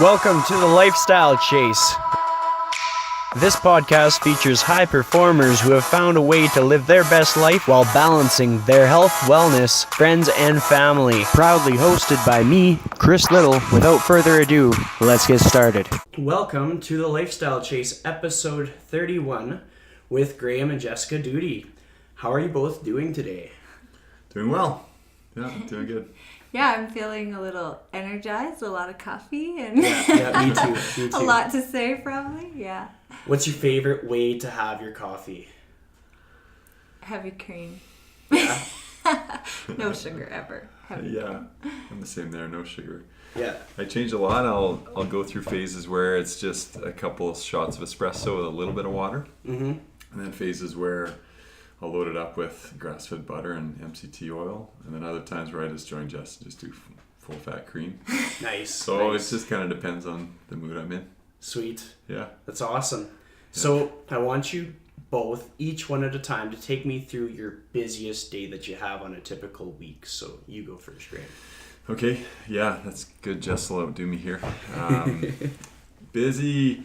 Welcome to the Lifestyle Chase. This podcast features high performers who have found a way to live their best life while balancing their health, wellness, friends, and family. Proudly hosted by me, Chris Little. Without further ado, let's get started. Welcome to the Lifestyle Chase, episode 31, with Graham and Jessica Doody. How are you both doing today? Doing well. Yeah, doing good. Yeah, I'm feeling a little energized, a lot of coffee, and Yeah, me too. a lot to say probably, yeah. What's your favorite way to have your coffee? Heavy cream. Yeah. No sugar ever. Yeah, I'm the same there, no sugar. Yeah. I change a lot. I'll go through phases where it's just a couple of shots of espresso with a little bit of water. Mm-hmm. And then phases where I'll load it up with grass-fed butter and MCT oil. And then other times where I just join Jess and just do full-fat cream. Nice. So nice. it just kind of depends on the mood I'm in. Sweet. Yeah. That's awesome. So I want you both, each one at a time, to take me through your busiest day that you have on a typical week. So you go first, Graham. Okay. Yeah, that's good. Jess will outdo me here. Busy.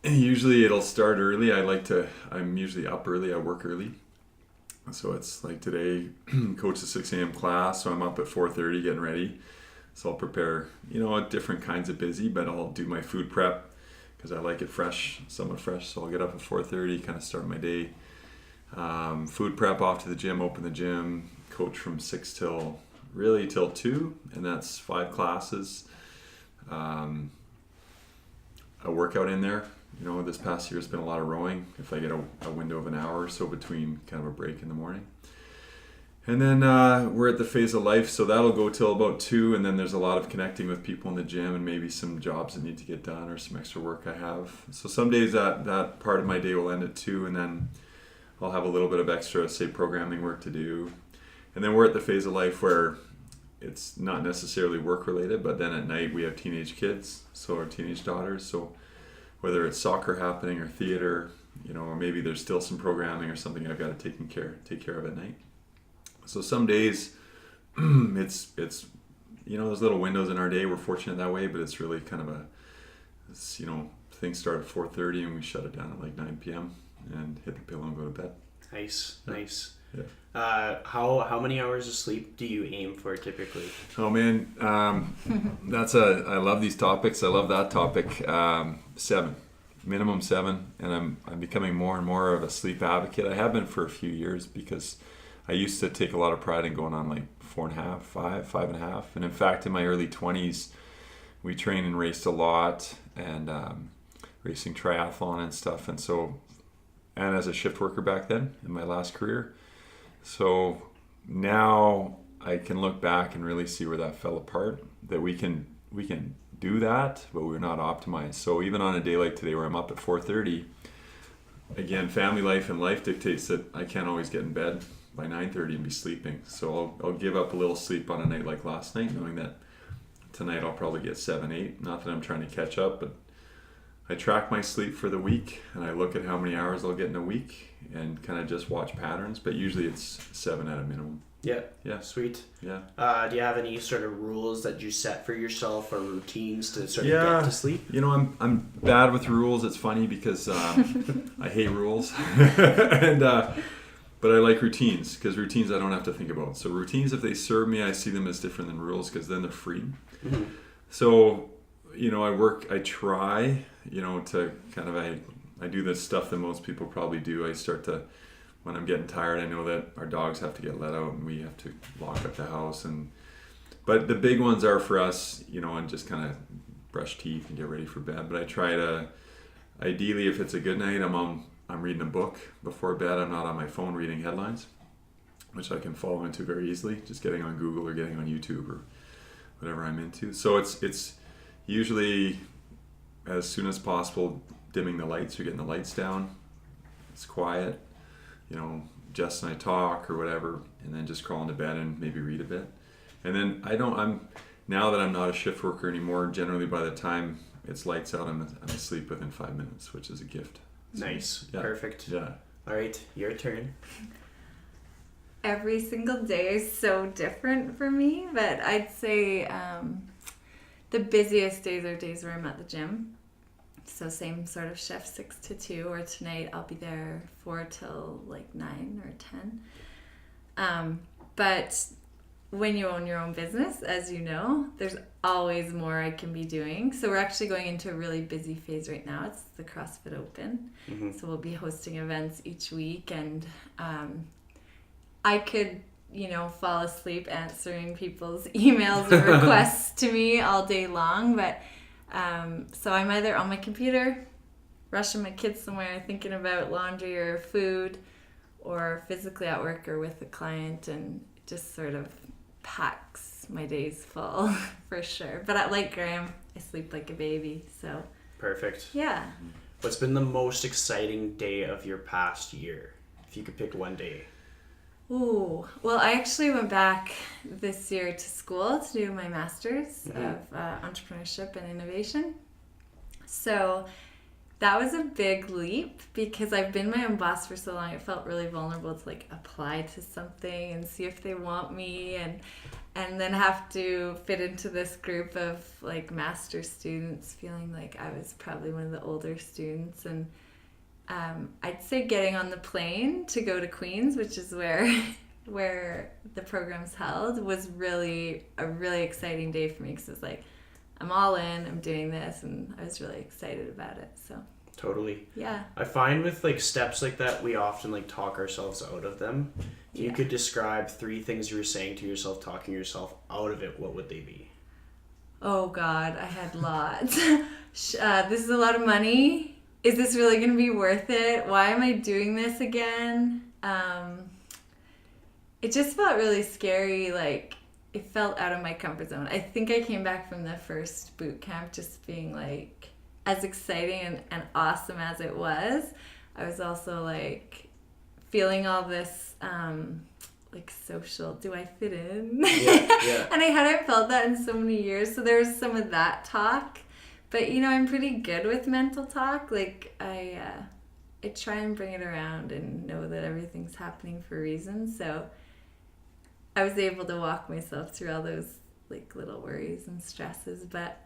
Usually it'll start early. I'm usually up early. I work early. So it's like today, coach a 6 a.m. class. So I'm up at 4:30 getting ready. So I'll prepare, different kinds of busy, but I'll do my food prep because I like it fresh, somewhat fresh. So I'll get up at 4:30, kind of start my day. Food prep, off to the gym, open the gym, coach from 6 till 2. And that's 5 classes. A workout in there. This past year has been a lot of rowing. If I get a window of an hour or so between kind of a break in the morning. And then we're at the phase of life, so that'll go till about 2, and then there's a lot of connecting with people in the gym and maybe some jobs that need to get done or some extra work I have. So some days that part of my day will end at 2, and then I'll have a little bit of extra, say, programming work to do. And then we're at the phase of life where it's not necessarily work related, but then at night we have teenage kids, so our teenage daughters. So whether it's soccer happening or theater, or maybe there's still some programming or something I've got to take care of at night. So some days it's those little windows in our day. We're fortunate that way, but it's really kind of things start at 4:30 and we shut it down at like 9 p.m. and hit the pillow and go to bed. Nice. Yeah. How many hours of sleep do you aim for typically? Oh man, I love these topics. I love that topic. 7, minimum 7, and I'm becoming more and more of a sleep advocate. I have been for a few years because I used to take a lot of pride in going on like 4.5, 5.5, and in fact in my early 20s we trained and raced a lot and racing triathlon and stuff, and as a shift worker back then in my last career. So now I can look back and really see where that fell apart, that we can do that, but we're not optimized. So even on a day like today where I'm up at 4:30, again, family life and life dictates that I can't always get in bed by 9:30 and be sleeping. So I'll give up a little sleep on a night like last night, knowing that tonight I'll probably get 7, 8. Not that I'm trying to catch up, but I track my sleep for the week and I look at how many hours I'll get in a week and kind of just watch patterns, but usually it's 7 at a minimum. Yeah. Sweet. Yeah. Do you have any sort of rules that you set for yourself or routines to sort of get to sleep? I'm bad with rules. It's funny because I hate rules, but I like routines because routines I don't have to think about. So routines, if they serve me, I see them as different than rules because then they're free. Mm-hmm. So I try to kind of I do the stuff that most people probably do. I start to, when I'm getting tired, I know that our dogs have to get let out and we have to lock up the house. But the big ones are for us, and just kind of brush teeth and get ready for bed. But I try to, ideally, if it's a good night, I'm reading a book before bed. I'm not on my phone reading headlines, which I can fall into very easily, just getting on Google or getting on YouTube or whatever I'm into. So it's usually as soon as possible dimming the lights or getting the lights down. It's quiet. Jess and I talk or whatever, and then just crawl into bed and maybe read a bit. And then now that I'm not a shift worker anymore, generally by the time it's lights out, I'm asleep within 5 minutes, which is a gift. Nice. Yeah. Perfect. Yeah. All right, your turn. Every single day is so different for me, but I'd say The busiest days are days where I'm at the gym. So same sort of shift, 6 to 2, or tonight I'll be there 4 till like 9 or 10. But when you own your own business, as you know, there's always more I can be doing. So we're actually going into a really busy phase right now. It's the CrossFit Open. So we'll be hosting events each week, and I could, fall asleep answering people's emails or requests to me all day long. But so I'm either on my computer, rushing my kids somewhere, thinking about laundry or food, or physically at work or with a client, and just sort of packs my days full for sure. But like Graham, I sleep like a baby, so. Perfect. Yeah. What's been the most exciting day of your past year? If you could pick one day. Ooh, well, I actually went back this year to school to do my master's of entrepreneurship and innovation. So that was a big leap because I've been my own boss for so long. It felt really vulnerable to like apply to something and see if they want me, and then have to fit into this group of like master students, feeling like I was probably one of the older students. And I'd say getting on the plane to go to Queens, which is where the program's held, was really a really exciting day for me, because it's like, I'm all in, I'm doing this, and I was really excited about it. So totally. Yeah. I find with like steps like that, we often like talk ourselves out of them. If you could describe 3 things you were saying to yourself, talking yourself out of it, what would they be? Oh God, I had lots. This is a lot of money. Is this really going to be worth it? Why am I doing this again? It just felt really scary. Like, it felt out of my comfort zone. I think I came back from the first boot camp just being like, as exciting and awesome as it was, I was also like feeling all this like social, do I fit in? Yeah. And I hadn't felt that in so many years. So there was some of that talk. But, I'm pretty good with mental talk. Like, I try and bring it around and know that everything's happening for a reason. So I was able to walk myself through all those, like, little worries and stresses. But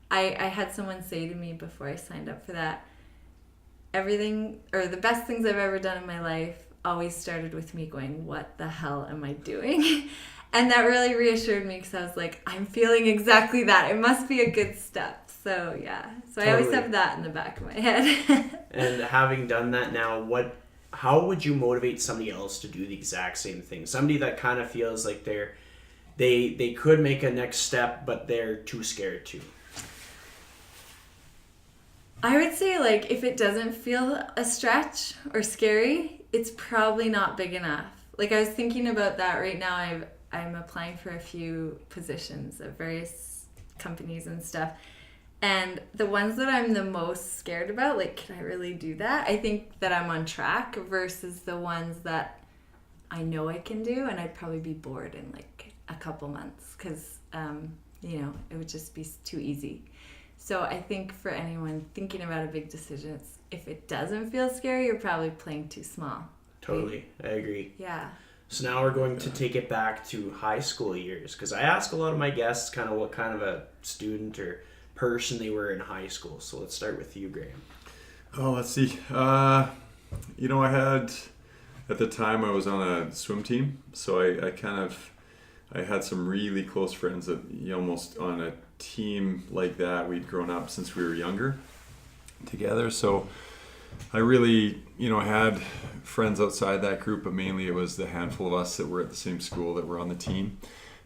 I had someone say to me before I signed up for that, everything, or the best things I've ever done in my life always started with me going, what the hell am I doing? And that really reassured me, because I was like, I'm feeling exactly that. It must be a good step. So, yeah. So totally. I always have that in the back of my head. And having done that now, how would you motivate somebody else to do the exact same thing? Somebody that kind of feels like they could make a next step, but they're too scared to. I would say, like, if it doesn't feel a stretch or scary, it's probably not big enough. Like, I was thinking about that right now. I'm applying for a few positions at various companies and stuff. And the ones that I'm the most scared about, like, can I really do that? I think that I'm on track, versus the ones that I know I can do, and I'd probably be bored in like a couple months, because, it would just be too easy. So I think for anyone thinking about a big decision, if it doesn't feel scary, you're probably playing too small. Totally. I agree. Yeah. So now we're going to take it back to high school years, because I ask a lot of my guests kind of what kind of a student or person they were in high school. So let's start with you, Graham. Oh, let's see. I had, at the time I was on a swim team, so I had some really close friends that almost on a team like that. We'd grown up since we were younger together. So I really, had friends outside that group, but mainly it was the handful of us that were at the same school that were on the team.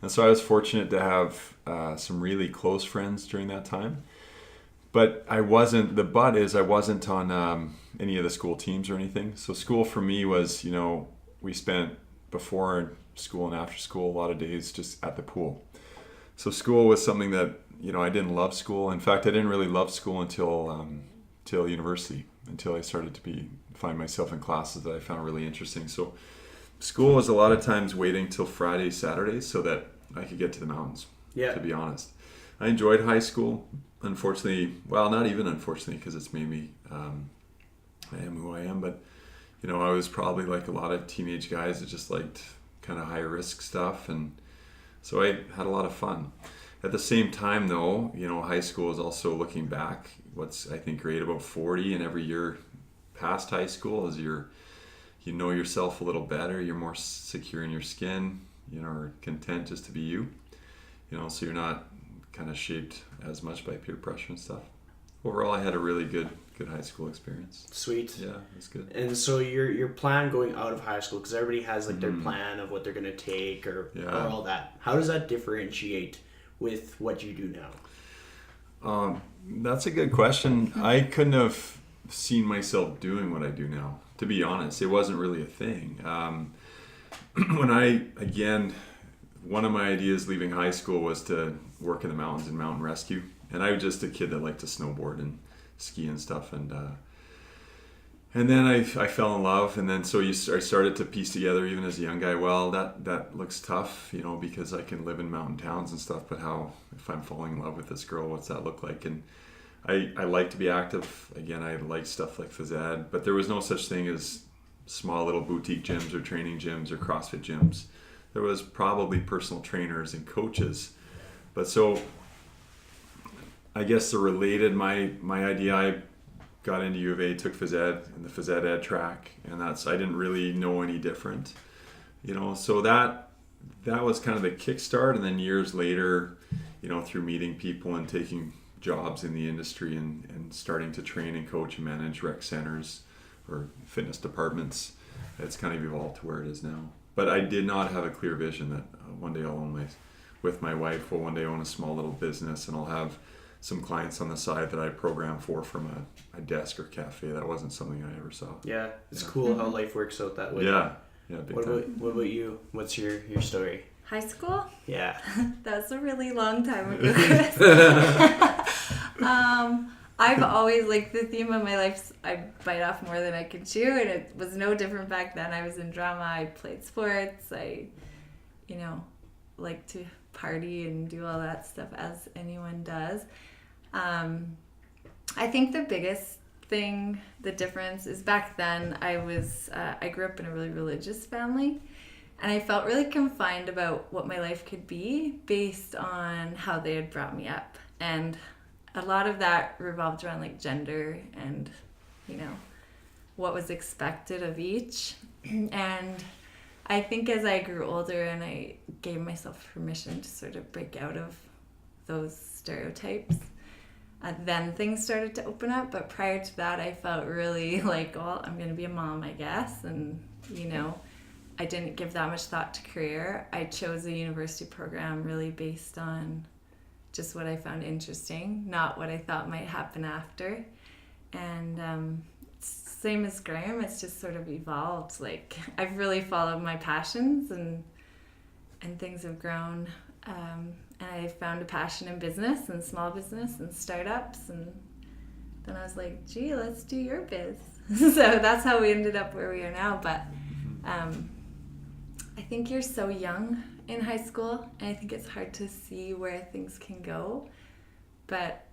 And so I was fortunate to have some really close friends during that time. But I wasn't on any of the school teams or anything. So school for me was, we spent before school and after school a lot of days just at the pool. So school was something that, I didn't love school. In fact, I didn't really love school until university, until I started to find myself in classes that I found really interesting. So school was a lot of times waiting till Fridays, Saturdays so that I could get to the mountains, to be honest. I enjoyed high school. Unfortunately, well, not even unfortunately, because it's made me, I am who I am, but, I was probably like a lot of teenage guys that just liked kind of high risk stuff. And so I had a lot of fun. At the same time, though, high school is also looking back. What's I think great about 40 and every year past high school is you know yourself a little better. You're more secure in your skin. Are content just to be you. So you're not kind of shaped as much by peer pressure and stuff. Overall, I had a really good high school experience. Sweet. Yeah, it was good. And so your plan going out of high school, because everybody has like their plan of what they're gonna take or all that. How does that differentiate with what you do now? That's a good question. I couldn't have seen myself doing what I do now. To be honest, it wasn't really a thing. One of my ideas leaving high school was to work in the mountains and mountain rescue. And I was just a kid that liked to snowboard and ski and stuff. And then I fell in love. And then I started to piece together, even as a young guy, well, that looks tough, because I can live in mountain towns and stuff. But if I'm falling in love with this girl, what's that look like? And I like to be active. Again, I like stuff like phys ed. But there was no such thing as small little boutique gyms or training gyms or CrossFit gyms. There was probably personal trainers and coaches. But so I guess the related, my idea, I got into U of A, took phys ed and the phys ed track, and I didn't really know any different, so that was kind of the kickstart. And then years later, through meeting people and taking jobs in the industry and starting to train and coach and manage rec centers or fitness departments, it's kind of evolved to where it is now. But I did not have a clear vision that one day I'll own with my wife, we'll one day own a small little business and I'll have some clients on the side that I program from a desk or cafe. That wasn't something I ever saw. Yeah, it's cool how life works out that way. Yeah, big time. What about you? What's your story? High school? Yeah. That's a really long time ago, Chris. I've always, the theme of my life, I bite off more than I can chew, and it was no different back then. I was in drama, I played sports, I, like to party and do all that stuff as anyone does. I think the biggest thing, the difference is back then I grew up in a really religious family, and I felt really confined about what my life could be based on how they had brought me up. And a lot of that revolved around gender and, what was expected of each. And I think as I grew older and I gave myself permission to sort of break out of those stereotypes, then things started to open up. But prior to that, I felt really I'm going to be a mom, I guess. And, I didn't give that much thought to career. I chose a university program really based on just what I found interesting, not what I thought might happen after. And same as Graham, it's just sort of evolved. I've really followed my passions and things have grown. And I found a passion in business and small business and startups. And then I was like, gee, let's do your biz. So that's how we ended up where we are now. But I think you're so young in high school, and I think it's hard to see where things can go. But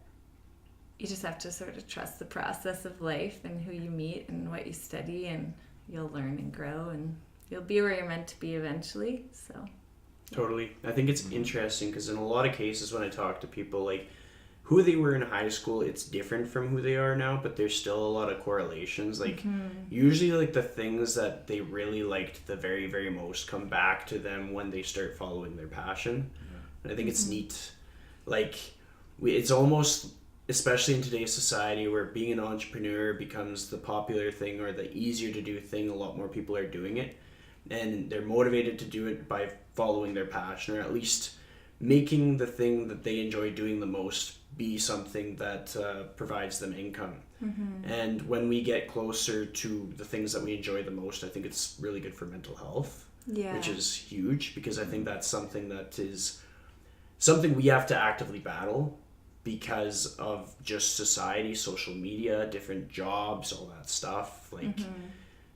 you just have to sort of trust the process of life and who you meet and what you study, and you'll learn and grow, and you'll be where you're meant to be eventually. So totally. I think it's interesting because in a lot of cases when I talk to people, who they were in high school, it's different from who they are now, but there's still a lot of correlations. Usually the things that they really liked the very, very most come back to them when they start following their passion. Yeah. And I think it's neat. It's almost, especially in today's society where being an entrepreneur becomes the popular thing or the easier to do thing, a lot more people are doing it. And they're motivated to do it by following their passion, or at least making the thing that they enjoy doing the most be something that provides them income. And when we get closer to the things that we enjoy the most, I think it's really good for mental health, which is huge, because I think that's something that is something we have to actively battle because of just society, social media, different jobs, all that stuff.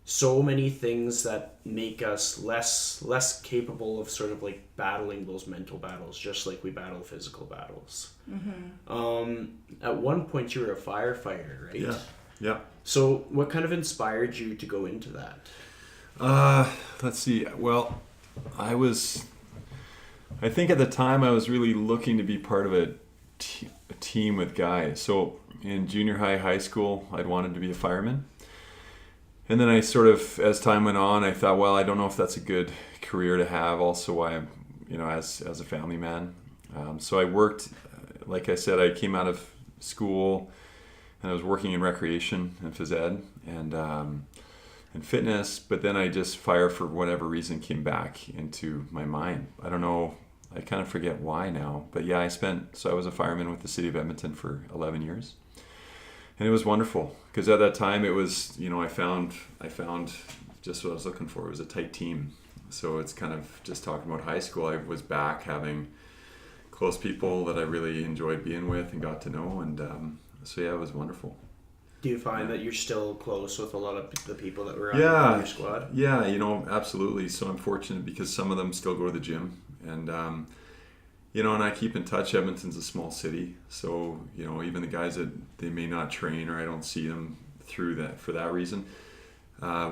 So many things that make us less capable of sort of battling those mental battles, just like we battle physical battles. At one point you were a firefighter, right? Yeah. So what kind of inspired you to go into that? Let's see. Well, I was I think at the time I was really looking to be part of a team with guys. So in junior high school, I'd wanted to be a fireman. And then I sort of, as time went on, I thought, well, I don't know if that's a good career to have. Also, why I'm, as a family man. So I worked, like I said, I came out of school and I was working in recreation and phys ed and fitness. But then I just, fire for whatever reason came back into my mind. I don't know. I kind of forget why now. But yeah, I was a fireman with the city of Edmonton for 11 years. And it was wonderful because at that time it was, I found just what I was looking for. It was a tight team. So it's kind of just talking about high school. I was back having close people that I really enjoyed being with and got to know. And so yeah, it was wonderful. Do you find that you're still close with a lot of the people that were on your squad? Yeah, absolutely. So I'm fortunate because some of them still go to the gym. And and I keep in touch. Edmonton's a small city, so even the guys that they may not train or I don't see them through that for that reason,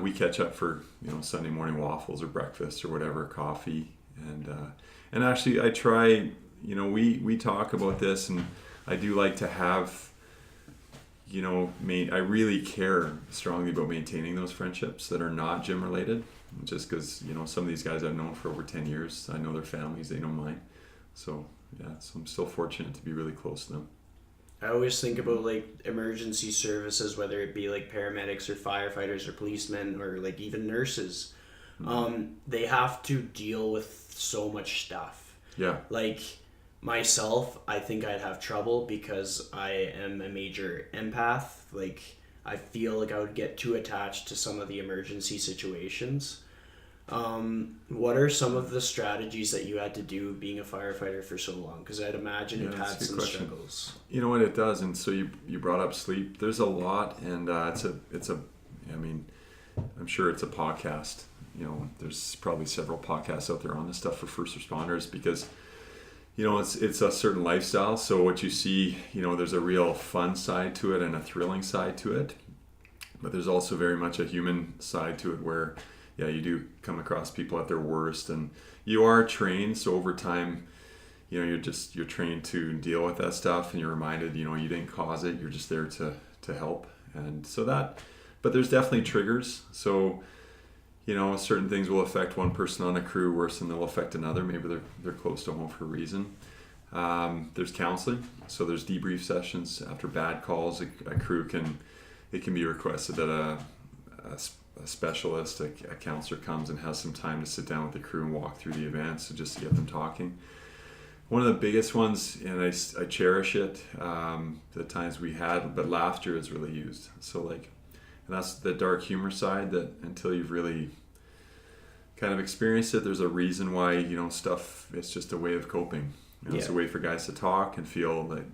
we catch up for Sunday morning waffles or breakfast or whatever, coffee, and actually I try. We talk about this, and I do like to have. I really care strongly about maintaining those friendships that are not gym related, just because some of these guys I've known for over 10 years. I know their families, they know mine. So I'm still fortunate to be really close to them. I always think about like emergency services, whether it be like paramedics or firefighters or policemen or like even nurses. Mm-hmm. They have to deal with so much stuff. Yeah. Like myself, I think I'd have trouble because I am a major empath. Like I feel like I would get too attached to some of the emergency situations. What are some of the strategies that you had to do being a firefighter for so long? Because I'd imagine it had some struggles. You know what, it does. And so you brought up sleep. There's a lot, and I'm sure it's a podcast. There's probably several podcasts out there on this stuff for first responders because it's a certain lifestyle. So what you see, there's a real fun side to it and a thrilling side to it, but there's also very much a human side to it where you do come across people at their worst, and you are trained. So over time, you're trained to deal with that stuff, and you're reminded, you didn't cause it. You're just there to help. And so but there's definitely triggers. So, certain things will affect one person on a crew worse than they'll affect another. Maybe they're close to home for a reason. There's counseling. So there's debrief sessions after bad calls. A crew can be requested that a specialist, a counselor comes and has some time to sit down with the crew and walk through the events, so just to get them talking. One of the biggest ones, and I cherish it, the times we had, but laughter is really used. So and that's the dark humor side that until you've really kind of experienced it, there's a reason why, stuff, it's just a way of coping. It's a way for guys to talk and feel like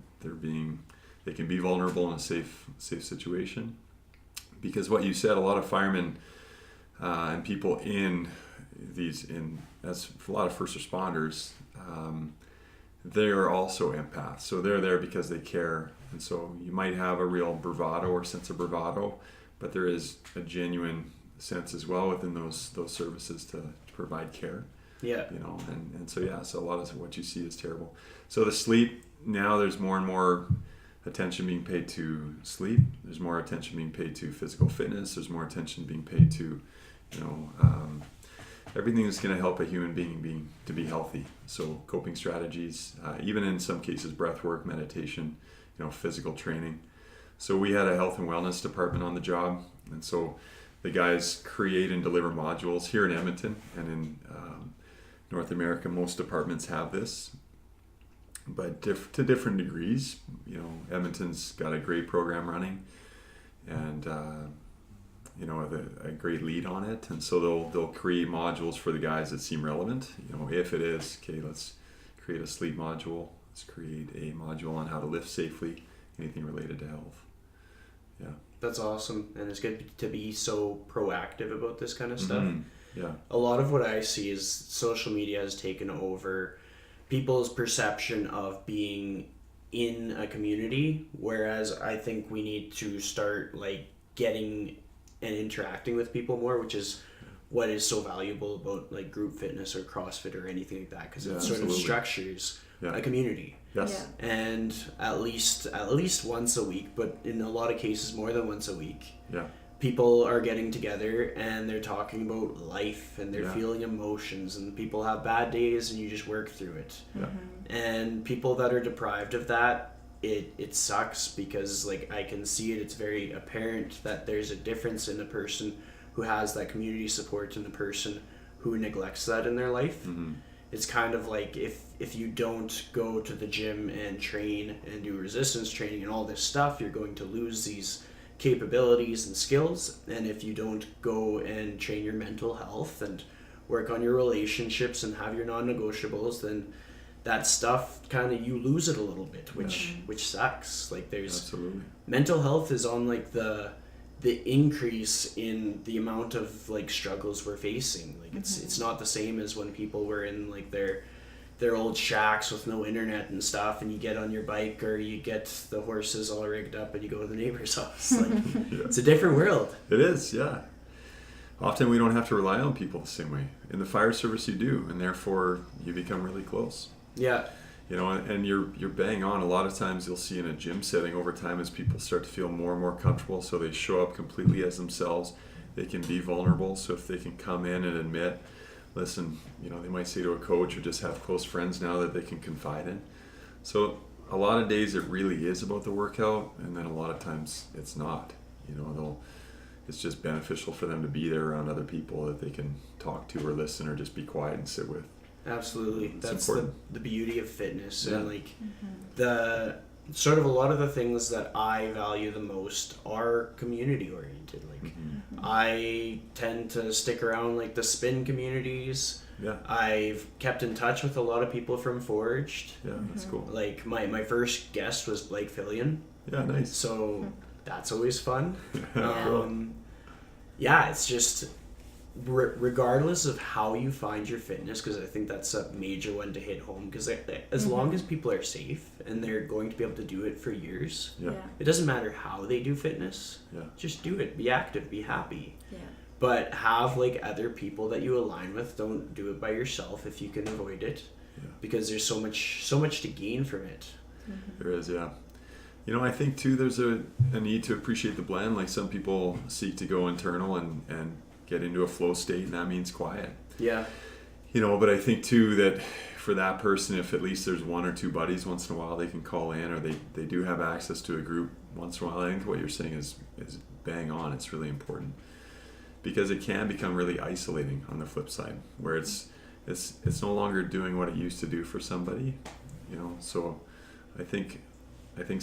they can be vulnerable in a safe situation. Because what you said, a lot of firemen and people as a lot of first responders, they are also empaths. So they're there because they care. And so you might have a real bravado or sense of bravado, but there is a genuine sense as well within those services to provide care. Yeah. And so so a lot of what you see is terrible. So the sleep, now there's more and more attention being paid to sleep. There's more attention being paid to physical fitness. There's more attention being paid to, everything that's going to help a human being to be healthy. So coping strategies, even in some cases, breath work, meditation, physical training. So we had a health and wellness department on the job. And so the guys create and deliver modules here in Edmonton and in North America. Most departments have this, but to different degrees. Edmonton's got a great program running, and a great lead on it, and so they'll create modules for the guys that seem relevant. If it is okay, let's create a sleep module. Let's create a module on how to lift safely. Anything related to health. Yeah, that's awesome, and it's good to be so proactive about this kind of stuff. Mm-hmm. Yeah, a lot of what I see is social media has taken over people's perception of being in a community, whereas I think we need to start getting and interacting with people more, which is what is so valuable about like group fitness or CrossFit or anything like that, because it sort absolutely. of structures Yeah. a community. Yes. Yeah. And at least once a week, but in a lot of cases more than once a week, Yeah. people are getting together and they're talking about life and they're Yeah. feeling emotions, and people have bad days and you just work through it. Yeah. And people that are deprived of that, it sucks, because like I can see it, it's very apparent that there's a difference in a person who has that community support and the person who neglects that in their life. Mm-hmm. It's kind of like if you don't go to the gym and train and do resistance training and all this stuff, you're going to lose these capabilities and skills. And if you don't go and train your mental health and work on your relationships and have your non-negotiables, then that stuff kind of, you lose it a little bit, which sucks. Like there's Absolutely. mental health is on like the increase in the amount of like struggles we're facing. Like it's not the same as when people were in like their old shacks with no internet and stuff, and you get on your bike or you get the horses all rigged up and you go to the neighbor's house. Like it's a different world. It is, yeah. Often we don't have to rely on people the same way. In the fire service you do, and therefore you become really close. Yeah. You know, and you're bang on. A lot of times you'll see in a gym setting over time, as people start to feel more and more comfortable, so they show up completely as themselves. They can be vulnerable, so if they can come in and admit, listen, you know, they might say to a coach or just have close friends now that they can confide in. So a lot of days it really is about the workout, and then a lot of times it's not. You know, it's just beneficial for them to be there around other people that they can talk to or listen or just be quiet and sit with. Absolutely. It's That's important. the beauty of fitness. Yeah. And like the sort of a lot of the things that I value the most are community oriented. Like I tend to stick around like the spin communities. Yeah. I've kept in touch with a lot of people from Forged. Yeah, that's cool. Like my first guest was Blake Fillion, Yeah, nice. so that's always fun. Cool. Yeah, it's just regardless of how you find your fitness, because I think that's a major one to hit home, because as long as people are safe and they're going to be able to do it for years, Yeah. it doesn't matter how they do fitness. Yeah. Just do it. Be active. Be happy. Yeah. But have like other people that you align with. Don't do it by yourself if you can avoid it, Yeah. because there's so much to gain from it. There is, yeah. You know, I think too there's a need to appreciate the blend. Like some people seek to go internal and get into a flow state, and that means quiet. Yeah. You know, but I think too that for that person, if at least there's one or two buddies once in a while they can call in, or they do have access to a group once in a while, I think what you're saying is bang on. It's really important, because it can become really isolating on the flip side, where it's no longer doing what it used to do for somebody, you know. So I think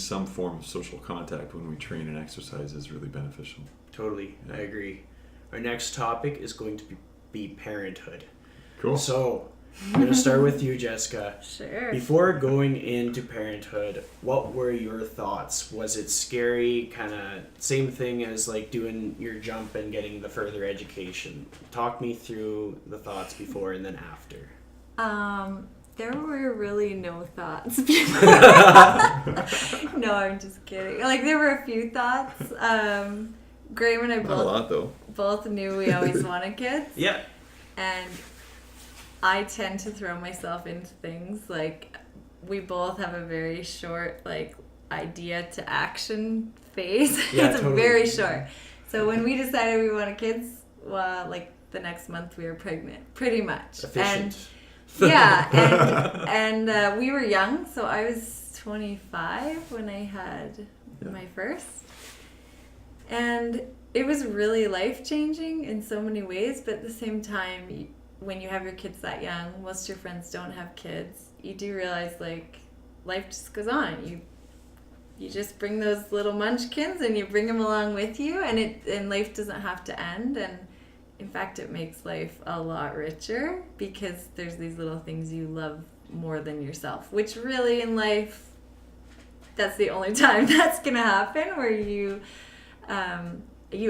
some form of social contact when we train and exercise is really beneficial. Totally. Yeah. I agree. Our next topic is going to be parenthood. Cool. So I'm going to start with you, Jessica. Sure. Before going into parenthood, what were your thoughts? Was it scary? Kind of same thing as like doing your jump and getting the further education. Talk me through the thoughts before and then after. There were really no thoughts. No, I'm just kidding. Like there were a few thoughts. Graham and I Not a lot though. both knew we always wanted kids. Yeah. And I tend to throw myself into things. Like we both have a very short like idea to action phase. Yeah, It's totally. very short. So when we decided we wanted kids, well, like the next month we were pregnant, pretty much. Efficient. And we were young, so I was 25 when I had my first. And it was really life-changing in so many ways, but at the same time, when you have your kids that young, most of your friends don't have kids, you do realize, like, life just goes on. You just bring those little munchkins and you bring them along with you, and life doesn't have to end. And in fact, it makes life a lot richer because there's these little things you love more than yourself, which really in life, that's the only time that's going to happen, where you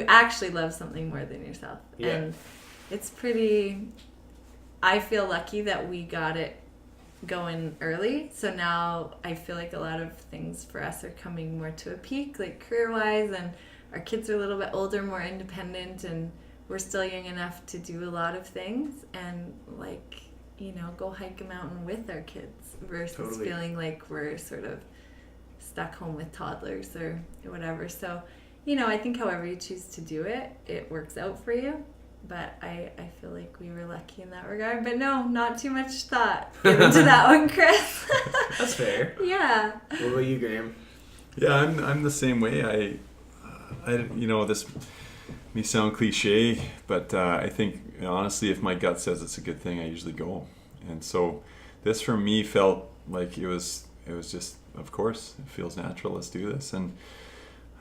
actually love something more than yourself. Yeah. And it's pretty, I feel lucky that we got it going early. So now I feel like a lot of things for us are coming more to a peak, like career-wise, and our kids are a little bit older, more independent, and we're still young enough to do a lot of things and like, go hike a mountain with our kids versus feeling like we're sort of stuck home with toddlers or whatever. So, I think however you choose to do it, it works out for you. But I feel like we were lucky in that regard. But no, not too much thought given to that one, Chris. That's fair. Yeah. What about you, Graham? Yeah, I'm the same way. This may sound cliche, but I think honestly, if my gut says it's a good thing, I usually go. And so this for me felt like it was just, of course, it feels natural. Let's do this. And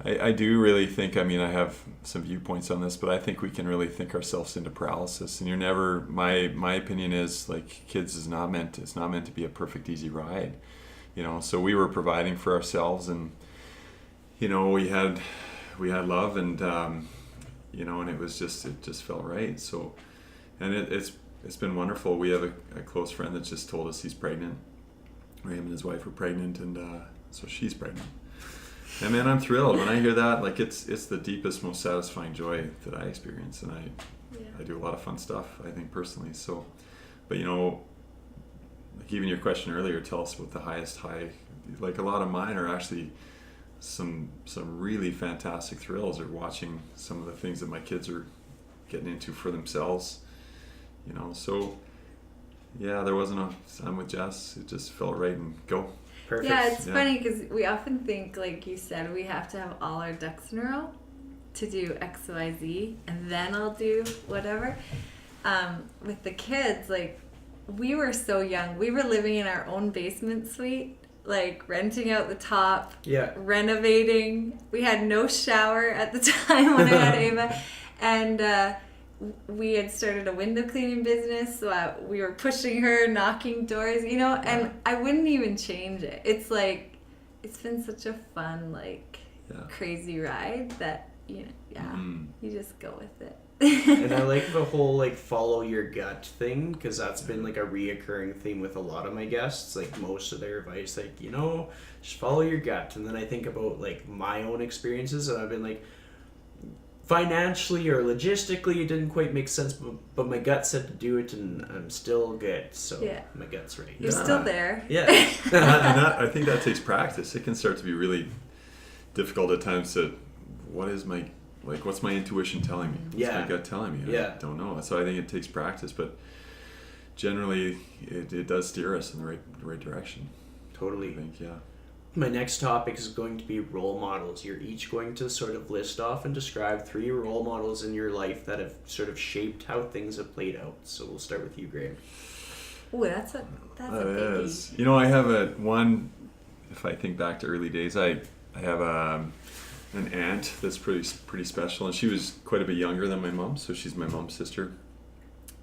I do really think, I have some viewpoints on this, but I think we can really think ourselves into paralysis. And you're never, my opinion is like kids it's not meant to be a perfect, easy ride, so we were providing for ourselves and, we had love and, and it just felt right. So, and it's been wonderful. We have a close friend that just told us he's pregnant. Him and his wife are pregnant, and so she's pregnant. And man, I'm thrilled when I hear that. Like it's the deepest, most satisfying joy that I experience, and I do a lot of fun stuff, I think, personally. So, but like even your question earlier, tell us what the highest high. Like a lot of mine are actually some really fantastic thrills, or watching some of the things that my kids are getting into for themselves. So yeah, there wasn't a time with Jess. It just felt right and go. Perfect. Yeah, it's funny because we often think, like you said, we have to have all our ducks in a row to do X, Y, Z, and then I'll do whatever. With the kids, like, we were so young. We were living in our own basement suite, like renting out the top, renovating. We had no shower at the time when I had Ava, and we had started a window cleaning business, so we were pushing her, knocking doors, and I wouldn't even change it. It's like, it's been such a fun, crazy ride that, you just go with it. And I like the whole, follow your gut thing, because that's been, a reoccurring theme with a lot of my guests. Most of their advice, just follow your gut. And then I think about, my own experiences, and I've been, financially or logistically it didn't quite make sense, but my gut said to do it, and I'm still good, so my gut's right. You're still there. Yeah. And I think that takes practice. It can start to be really difficult at times to, what's my intuition telling me? What's my gut telling me? I don't know. So I think it takes practice, but generally it does steer us in the right direction. Totally. I think, yeah. My next topic is going to be role models. You're each going to sort of list off and describe 3 role models in your life that have sort of shaped how things have played out. So we'll start with you, Graham. Oh, that's a biggie. I have one, if I think back to early days, I have an aunt that's pretty special, and she was quite a bit younger than my mom, so she's my mom's sister.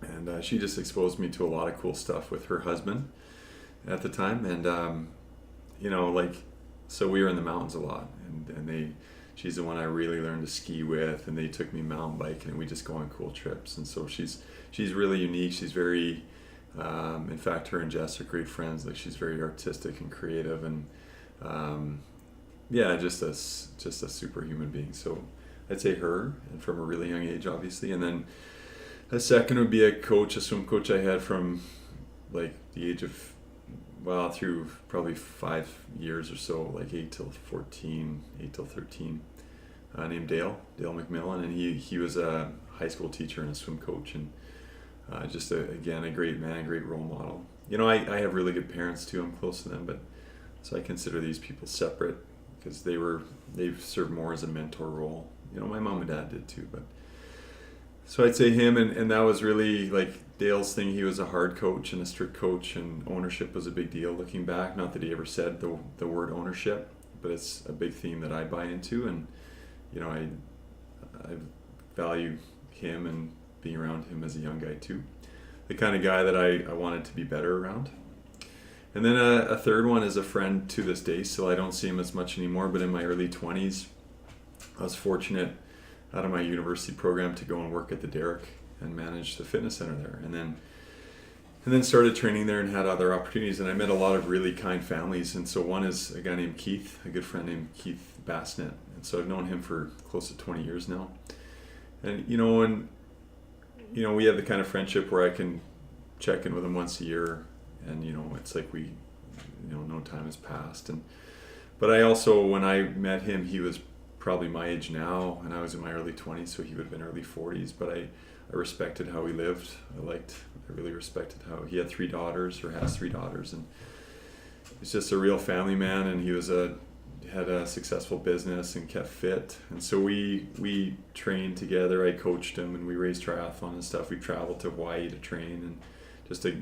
And she just exposed me to a lot of cool stuff with her husband at the time, and so we were in the mountains a lot, and she's the one I really learned to ski with, and they took me mountain biking, and we just go on cool trips. And so she's really unique. She's very, in fact, her and Jess are great friends. She's very artistic and creative, and just a super human being. So I'd say her, and from a really young age, obviously. And then a second would be a swim coach I had from the age of, through probably 5 years or so, 8 till 13, named Dale McMillan, and he was a high school teacher and a swim coach, and just a great man, great role model. I have really good parents too. I'm close to them, but so I consider these people separate because they've served more as a mentor role. My mom and dad did too, but so I'd say him, and that was really Dale's thing. He was a hard coach and a strict coach, and ownership was a big deal looking back. Not that he ever said the word ownership, but it's a big theme that I buy into, and I value him and being around him as a young guy too. The kind of guy that I wanted to be better around. And then a third one is a friend to this day, so I don't see him as much anymore, but in my early 20s, I was fortunate out of my university program to go and work at the Derrick and manage the fitness center there, and then started training there and had other opportunities, and I met a lot of really kind families. And so one is a guy named Keith, a good friend named Keith Bassnett, and so I've known him for close to 20 years now. And we have the kind of friendship where I can check in with him once a year, and it's like we, no time has passed. But I also, when I met him, he was probably my age now, and I was in my early 20s, so he would have been early 40s. But I respected how he lived. I really respected how he had 3 daughters, or has 3 daughters, and he's just a real family man. And he had a successful business and kept fit, and so we trained together. I coached him, and we raced triathlon and stuff. We traveled to Hawaii to train, and just a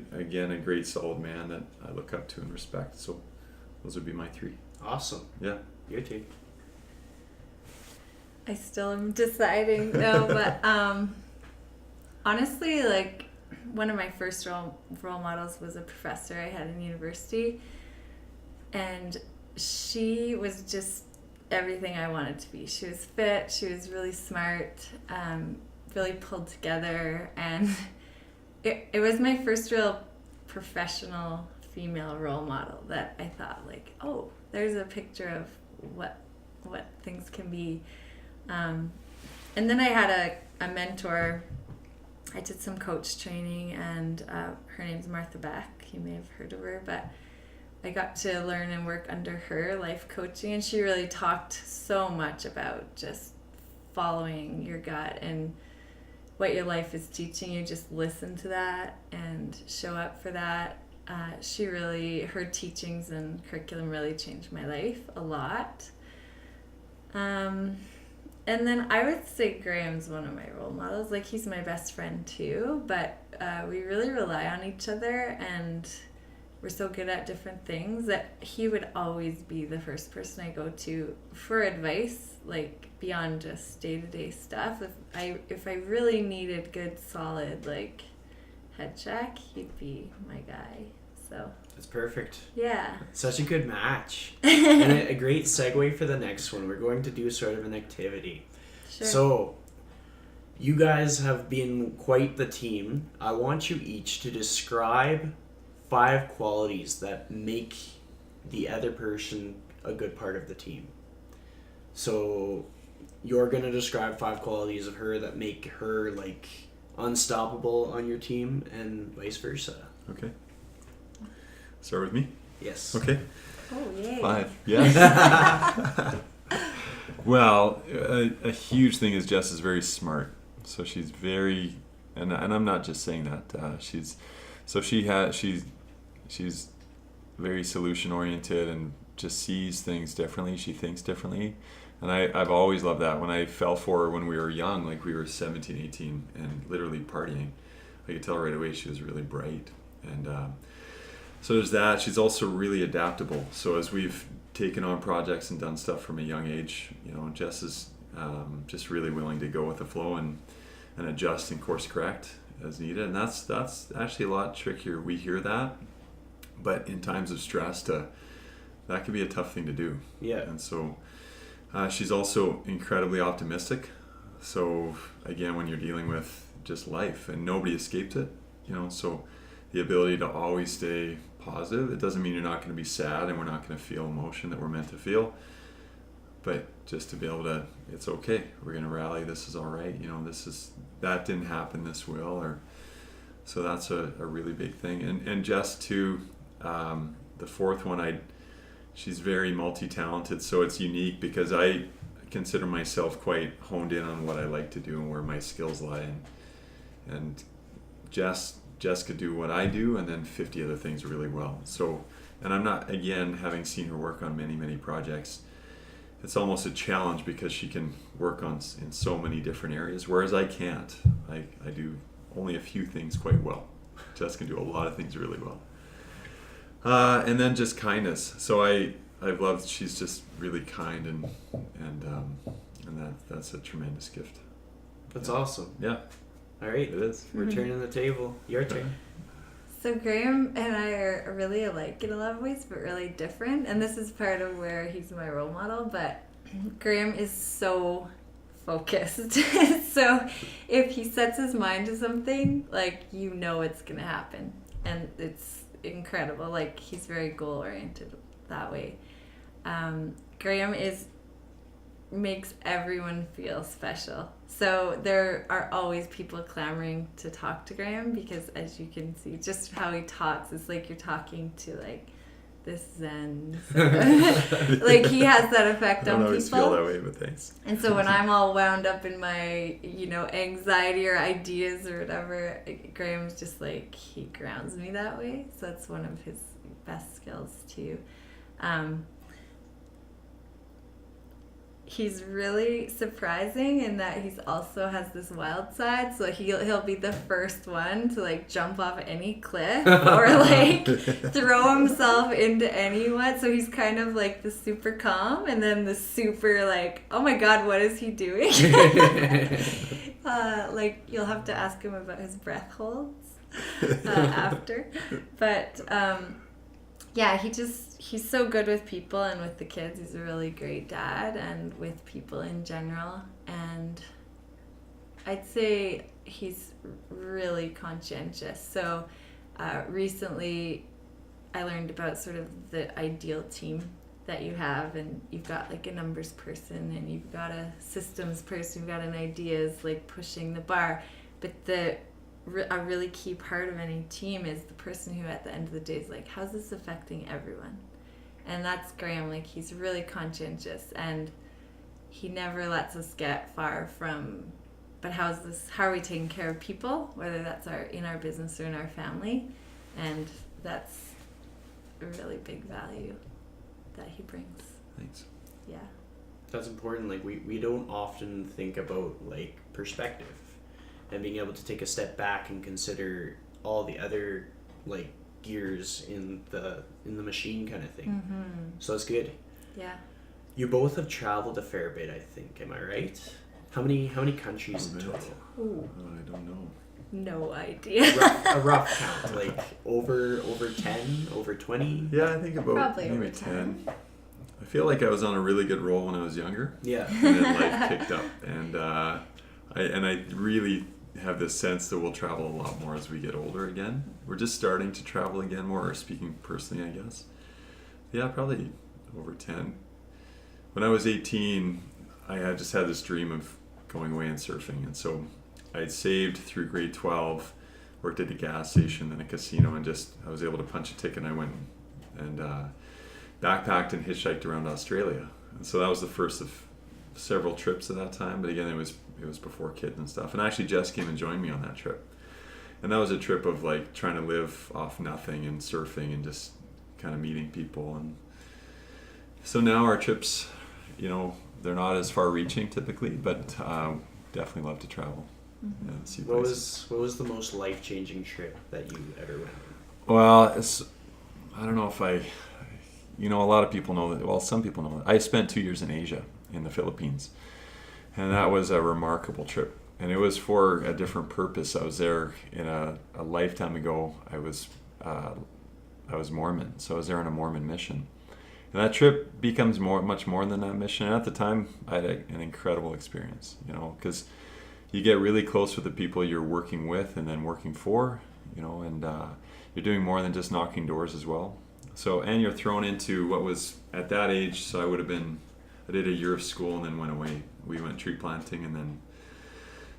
great solid man that I look up to and respect. So those would be my 3. Awesome. Yeah. Your team. I still am deciding. No, but honestly, like, one of my first role models was a professor I had in university, and she was just everything I wanted to be. She was fit, she was really smart, really pulled together, and it was my first real professional female role model that I thought, like, oh, there's a picture of what things can be. And then I had a mentor. I did some coach training, and her name's Martha Beck. You may have heard of her, but I got to learn and work under her life coaching, and she really talked so much about just following your gut and what your life is teaching you. Just listen to that and show up for that. Her teachings and curriculum really changed my life a lot. And then I would say Graham's one of my role models. Like, he's my best friend too, but we really rely on each other, and we're so good at different things that he would always be the first person I go to for advice, like beyond just day-to-day stuff. If I really needed good, solid, like, head check, he'd be my guy. So That's perfect. yeah. Such a good match. And a great segue for the next one. We're going to do sort of an activity. Sure. So, you guys have been quite the team. I want you each to describe 5 qualities that make the other person a good part of the team. So, you're going to describe 5 qualities of her that make her, like, unstoppable on your team, and vice versa. Okay. Start with me? Yes. Okay. Oh, yay. 5. Yes. Well, a huge thing is Jess is very smart. So she's very, and I'm not just saying that. She's very solution oriented and just sees things differently. She thinks differently. And I've always loved that. When I fell for her when we were young, like we were 17, 18, and literally partying, I could tell right away she was really bright. And so there's that. She's also really adaptable. So as we've taken on projects and done stuff from a young age, Jess is just really willing to go with the flow and adjust and course correct as needed. And that's actually a lot trickier. We hear that, but in times of stress, that can be a tough thing to do. Yeah. And so she's also incredibly optimistic. So again, when you're dealing with just life, and nobody escapes it, so the ability to always stay positive. It doesn't mean you're not going to be sad and we're not going to feel emotion that we're meant to feel, but just to be able to, it's okay, we're going to rally, this is all right, that didn't happen, this will, so that's a really big thing. And just to the 4th one, she's very multi-talented, so it's unique because I consider myself quite honed in on what I like to do and where my skills lie, and Jess could do what I do and then 50 other things really well. So, and I'm not, again, having seen her work on many, many projects, it's almost a challenge because she can work in so many different areas, whereas I can't. I do only a few things quite well. Jess can do a lot of things really well. And then just kindness. So I've loved, she's just really kind and that's a tremendous gift. That's awesome. Yeah. All right. It is. We're turning the table. Your turn. So Graham and I are really alike in a lot of ways, but really different. And this is part of where he's my role model. But Graham is so focused. So if he sets his mind to something, like, it's going to happen. And it's incredible. Like, he's very goal oriented that way. Graham is makes everyone feel special. So there are always people clamoring to talk to Graham because, as you can see, just how he talks, it's like you're talking to like this Zen. Like he has that effect on people. I don't always feel that way, but thanks. And so when I'm all wound up in my, anxiety or ideas or whatever, Graham's just like, he grounds me that way. So that's one of his best skills too. He's really surprising in that he's also has this wild side. So he'll be the first one to like jump off any cliff or like throw himself into anyone. So he's kind of like the super calm and then the super like, oh my God, what is he doing? Like you'll have to ask him about his breath holds after. But yeah, he's so good with people and with the kids. He's a really great dad and with people in general. And I'd say he's really conscientious. So recently I learned about sort of the ideal team that you have, and you've got like a numbers person and you've got a systems person, you've got an ideas like pushing the bar. But a really key part of any team is the person who at the end of the day is like, how's this affecting everyone? And that's Graham. Like he's really conscientious and he never lets us get far from, but how are we taking care of people, whether that's in our business or in our family? And that's a really big value that he brings. Thanks. Yeah. That's important. Like we don't often think about like perspective and being able to take a step back and consider all the other like gears in the machine kind of thing. Mm-hmm. So that's good. Yeah. You both have traveled a fair bit, I think. Am I right? How many countries in total? Ooh. I don't know. No idea. A rough count, like over 10, over 20. Yeah, I think about Probably maybe over 10. I feel like I was on a really good roll when I was younger. Yeah. And then life kicked up, and I really have this sense that we'll travel a lot more as we get older again. We're just starting to travel again more, speaking personally, I guess. Yeah, probably over 10. When I was 18, I had just had this dream of going away and surfing, and so I'd saved through grade 12, worked at a gas station, then a casino, and I was able to punch a ticket, and I went and backpacked and hitchhiked around Australia. And so that was the first of several trips at that time, but again, it was before kids and stuff. And actually Jess came and joined me on that trip. And that was a trip of like trying to live off nothing and surfing and just kind of meeting people. And so now our trips, they're not as far reaching typically, but definitely love to travel. Mm-hmm. And see What places. was the most life-changing trip that you ever went on? Well, I don't know if a lot of people know that. Well, some people know that. I spent 2 years in Asia, in the Philippines. And that was a remarkable trip. And it was for a different purpose. I was there in a lifetime ago. I was Mormon, so I was there on a Mormon mission. And that trip becomes much more than that mission. And at the time, I had an incredible experience, because you get really close with the people you're working with and then working for, and you're doing more than just knocking doors as well. So, and you're thrown into what was at that age, so I did a year of school and then went away. We went tree planting and then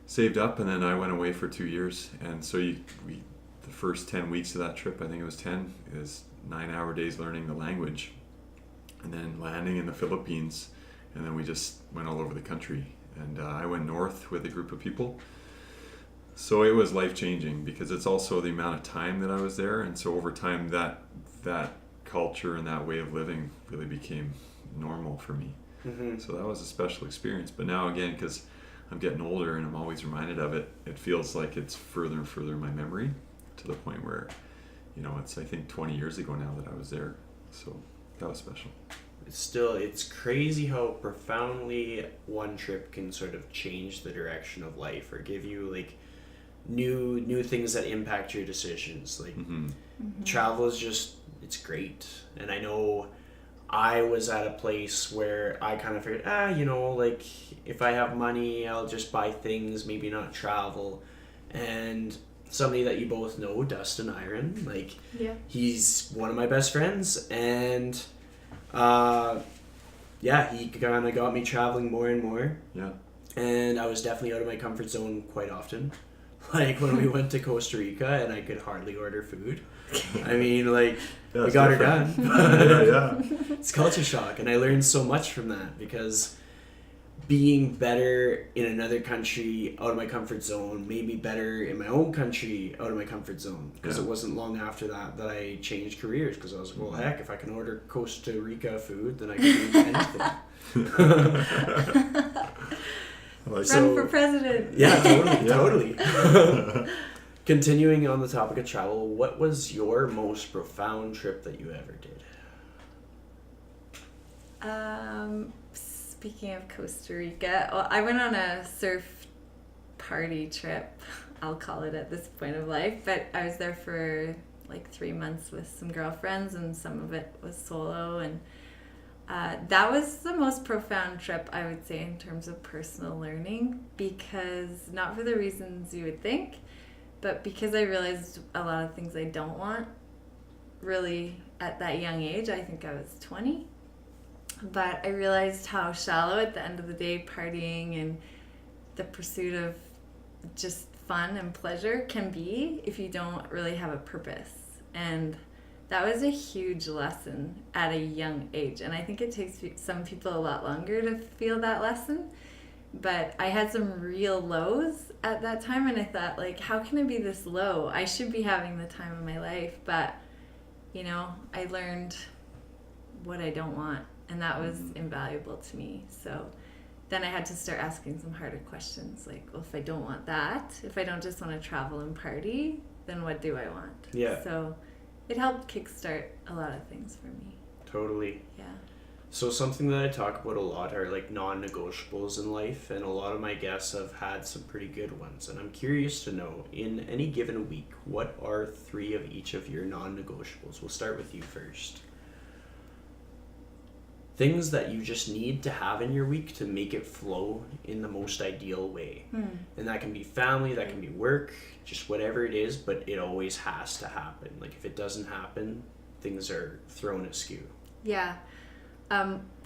saved up, and then I went away for 2 years. And so the first 10 weeks of that trip, I think it was 10, is 9-hour days learning the language, and then landing in the Philippines, and then we just went all over the country. And I went north with a group of people. So it was life-changing because it's also the amount of time that I was there, and so over time that culture and that way of living really became normal for me. Mm-hmm. So that was a special experience. But now again, because I'm getting older and I'm always reminded of it, it feels like it's further and further in my memory to the point where, it's I think 20 years ago now that I was there. So that was special. It's crazy how profoundly one trip can sort of change the direction of life or give you like new things that impact your decisions. Like travel is it's great. And I know I was at a place where I kind of figured, like if I have money, I'll just buy things, maybe not travel. And somebody that you both know, Dustin Iron, he's one of my best friends, and yeah, he kind of got me traveling more and more. Yeah. And I was definitely out of my comfort zone quite often. Like when we went to Costa Rica and I could hardly order food. I mean, like, Yeah, we got different. her done. Yeah. It's culture shock. And I learned so much from that because being better in another country out of my comfort zone made me better in my own country out of my comfort zone. Because Yeah. it wasn't long after that that I changed careers. Because I was like, well, heck, if I can order Costa Rica food, then I can do anything. Like, Run for president. Yeah, totally, Yeah. totally. Continuing on the topic of travel, what was your most profound trip that you ever did? Speaking of Costa Rica, well, I went on a surf party trip, I'll call it at this point of life, but I was there for like 3 months with some girlfriends, and some of it was solo, and that was the most profound trip, I would say, in terms of personal learning, because not for the reasons you would think, but because I realized a lot of things I don't want really at that young age. I think I was 20. But I realized how shallow at the end of the day partying and the pursuit of just fun and pleasure can be if you don't really have a purpose. And that was a huge lesson at a young age. And I think it takes some people a lot longer to feel that lesson. But I had some real lows at that time, and I thought, like, how can I be this low? I should be having the time of my life. But, you know, I learned what I don't want, and that was invaluable to me. So then I had to start asking some harder questions, like, well, if I don't want that, if I don't just want to travel and party, then what do I want? Yeah. So it helped kickstart a lot of things for me. Totally. Yeah. So something that I talk about a lot are like non-negotiables in life, and a lot of my guests have had some pretty good ones. And I'm curious to know, in any given week, what are 3 of each of your non-negotiables? We'll start with you first. Things that you just need to have in your week to make it flow in the most ideal way. And that can be family, that can be work, just whatever it is, but it always has to happen. Like if it doesn't happen, things are thrown askew. Yeah.